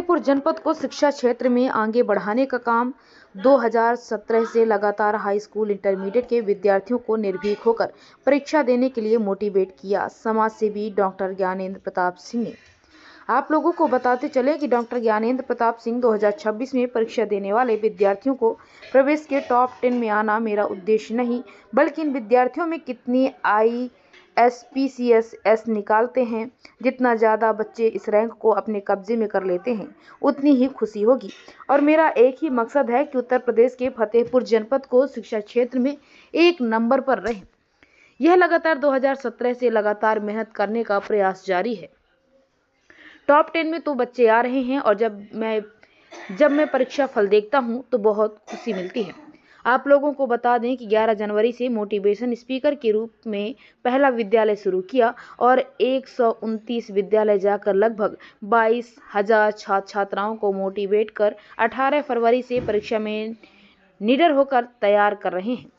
फतेहपुर जनपद को शिक्षा क्षेत्र में आगे बढ़ाने का काम 2017 से लगातार हाई स्कूल इंटरमीडिएट के विद्यार्थियों को निर्भीक होकर परीक्षा देने के लिए मोटिवेट किया। समाज सेवी डॉक्टर ज्ञानेंद्र प्रताप सिंह ने आप लोगों को बताते चले कि डॉक्टर ज्ञानेंद्र प्रताप सिंह 2026 में परीक्षा देने वाले विद्यार्थियों को प्रवेश के टॉप 10 में आना मेरा उद्देश्य नहीं, बल्कि इन विद्यार्थियों में कितनी ISPCS निकालते हैं। जितना ज़्यादा बच्चे इस रैंक को अपने कब्जे में कर लेते हैं, उतनी ही खुशी होगी। और मेरा एक ही मकसद है कि उत्तर प्रदेश के फतेहपुर जनपद को शिक्षा क्षेत्र में एक नंबर पर रहे। यह लगातार 2017 से लगातार मेहनत करने का प्रयास जारी है। टॉप 10 में तो बच्चे आ रहे हैं और जब मैं परीक्षा फल देखता हूं तो बहुत खुशी मिलती है। आप लोगों को बता दें कि 11 जनवरी से मोटिवेशन स्पीकर के रूप में पहला विद्यालय शुरू किया और 129 विद्यालय जाकर लगभग 22,000 छात्र छात्राओं को मोटिवेट कर 18 फरवरी से परीक्षा में निडर होकर तैयार कर रहे हैं।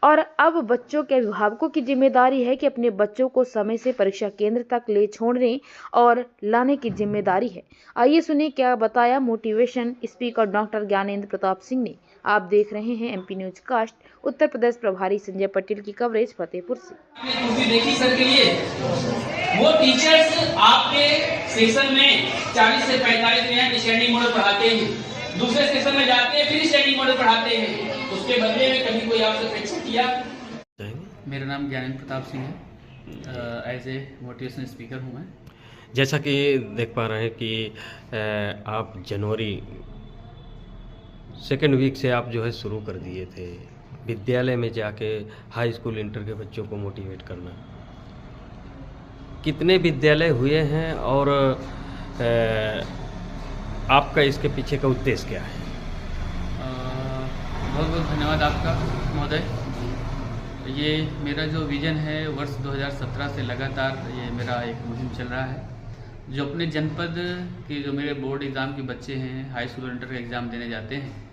और अब बच्चों के अभिभावकों की जिम्मेदारी है कि अपने बच्चों को समय से परीक्षा केंद्र तक ले छोड़ने और लाने की जिम्मेदारी है। आइए सुनिए क्या बताया motivation speaker doctor Gyanendra Pratap Singh ने। आप देख रहे हैं MP news cast. Uttar Pradesh प्रभारी संजय पटेल की कवरेज फतेहपुर से। देखिए सर के लिए वो टीचर्स आपके सेशन में 40 से 45 मिनट स्टैंडिंग मॉडल पढ़ाते हैं, दूसरे सेशन में जाते हैं फिर स्टैंडिंग मॉडल पढ़ाते हैं। उसके बदले में कभी कोई आपसे अपेक्षा किया? मेरा नाम ज्ञानेंद्र प्रताप सिंह है। एज ए मोटिवेशनल स्पीकर हूँ मैं। जैसा कि देख पा रहे हैं कि आप जनवरी सेकेंड वीक से आप जो है शुरू कर दिए थे विद्यालय में जाके हाई स्कूल इंटर के बच्चों को मोटिवेट करना। कितने विद्यालय हुए हैं और आपका इसके पीछे का उद्देश्य क्या है? बहुत बहुत धन्यवाद आपका महोदय। ये मेरा जो विज़न है वर्ष 2017 से लगातार ये मेरा एक मुहिम चल रहा है। जो अपने जनपद के जो मेरे बोर्ड एग्ज़ाम के बच्चे हैं, हाई स्कूल इंटर का एग्ज़ाम देने जाते हैं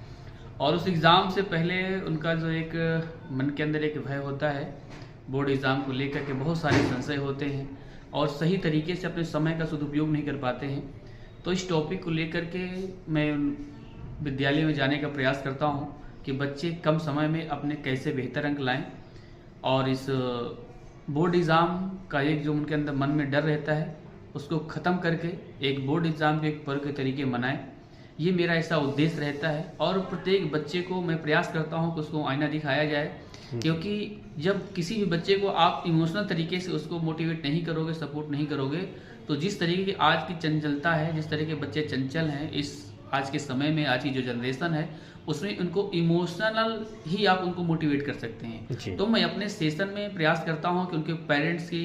और उस एग्ज़ाम से पहले उनका जो एक मन के अंदर एक भय होता है, बोर्ड एग्ज़ाम को लेकर के बहुत सारे संशय होते हैं और सही तरीके से अपने समय का सदुपयोग नहीं कर पाते हैं। तो इस टॉपिक को लेकर के मैं विद्यालय में जाने का प्रयास करता हूँ कि बच्चे कम समय में अपने कैसे बेहतर अंक लाएं और इस बोर्ड एग्ज़ाम का एक जो उनके अंदर मन में डर रहता है उसको ख़त्म करके एक बोर्ड एग्ज़ाम के एक पर्व के तरीके मनाएं। ये मेरा ऐसा उद्देश्य रहता है और प्रत्येक बच्चे को मैं प्रयास करता हूँ कि उसको आईना दिखाया जाए, क्योंकि जब किसी भी बच्चे को आप इमोशनल तरीके से उसको मोटिवेट नहीं करोगे, सपोर्ट नहीं करोगे, तो जिस तरीके की आज की चंचलता है, जिस तरह के बच्चे चंचल हैं इस आज के समय में, आज की जो जनरेशन है उसमें उनको इमोशनल ही आप उनको मोटिवेट कर सकते हैं। तो मैं अपने सेशन में प्रयास करता हूं कि उनके पेरेंट्स की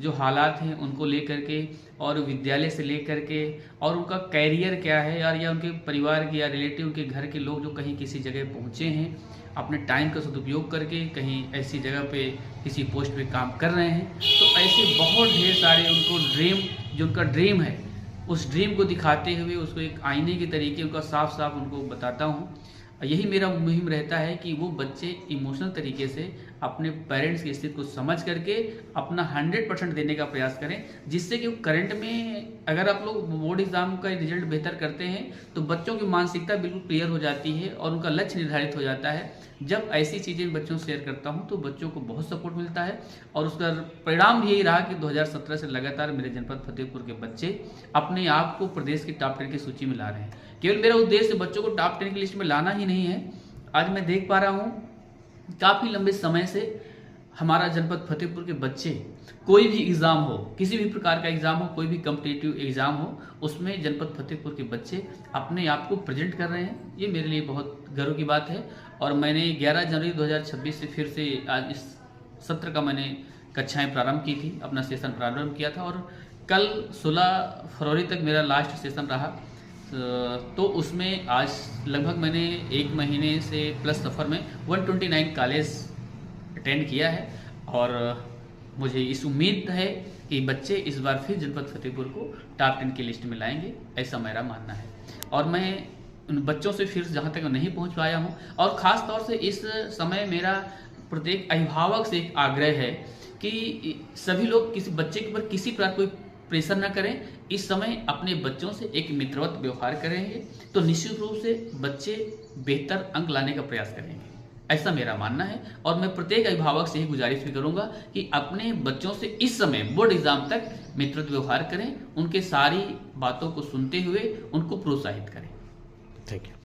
जो हालात हैं उनको लेकर के और विद्यालय से लेकर के और उनका कैरियर क्या है यार, या उनके परिवार के या रिलेटिव के घर के लोग जो कहीं किसी जगह पहुंचे हैं, अपने टाइम का सदुपयोग करके कहीं ऐसी जगह पे किसी पोस्ट पे काम कर रहे हैं, तो ऐसे बहुत ढेर सारे उनको ड्रीम, जो उनका ड्रीम है उस ड्रीम को दिखाते हुए उसको एक आईने के तरीके उनका साफ साफ उनको बताता हूँ। यही मेरा मुहिम रहता है कि वो बच्चे इमोशनल तरीके से अपने पेरेंट्स की स्थिति को समझ करके अपना 100% देने का प्रयास करें, जिससे कि करंट में अगर आप लोग बोर्ड एग्जाम का रिजल्ट बेहतर करते हैं तो बच्चों की मानसिकता बिल्कुल क्लियर हो जाती है और उनका लक्ष्य निर्धारित हो जाता है। जब ऐसी चीज़ें बच्चों से शेयर करता हूं तो बच्चों को बहुत सपोर्ट मिलता है और उसका परिणाम भी यही रहा कि 2017 से लगातार मेरे जनपद फतेहपुर के बच्चे अपने आप को प्रदेश की टॉप 10 की सूची में ला रहे हैं। केवल मेरा उद्देश्य बच्चों को टॉप 10 की लिस्ट में लाना ही नहीं है। आज मैं देख पा रहा हूँ काफ़ी लंबे समय से हमारा जनपद फतेहपुर के बच्चे कोई भी एग्ज़ाम हो, किसी भी प्रकार का एग्ज़ाम हो, कोई भी कॉम्पिटिटिव एग्ज़ाम हो, उसमें जनपद फतेहपुर के बच्चे अपने आप को प्रेजेंट कर रहे हैं। ये मेरे लिए बहुत गर्व की बात है और मैंने 11 जनवरी 2026 से फिर से आज इस सत्र का मैंने कक्षाएं प्रारंभ की थी, अपना सेशन प्रारंभ किया था और कल 16 फरवरी तक मेरा लास्ट सेशन रहा। तो उसमें आज लगभग मैंने 1 महीने से प्लस सफ़र में 129 कॉलेज अटेंड किया है और मुझे इस उम्मीद है कि बच्चे इस बार फिर जनपद फतेहपुर को टॉप 10 की लिस्ट में लाएंगे, ऐसा मेरा मानना है। और मैं उन बच्चों से फिर जहाँ तक नहीं पहुँच पाया हूँ और ख़ास तौर से इस समय मेरा प्रत्येक अभिभावक से एक आग्रह है कि सभी लोग किसी बच्चे के ऊपर किसी प्रकार कोई प्रेशर न करें। इस समय अपने बच्चों से एक मित्रवत व्यवहार करेंगे तो निश्चित रूप से बच्चे बेहतर अंक लाने का प्रयास करेंगे, ऐसा मेरा मानना है। और मैं प्रत्येक अभिभावक से ही गुजारिश भी करूंगा कि अपने बच्चों से इस समय बोर्ड एग्जाम तक मित्रवत व्यवहार करें, उनके सारी बातों को सुनते हुए उनको प्रोत्साहित करें। Thank you.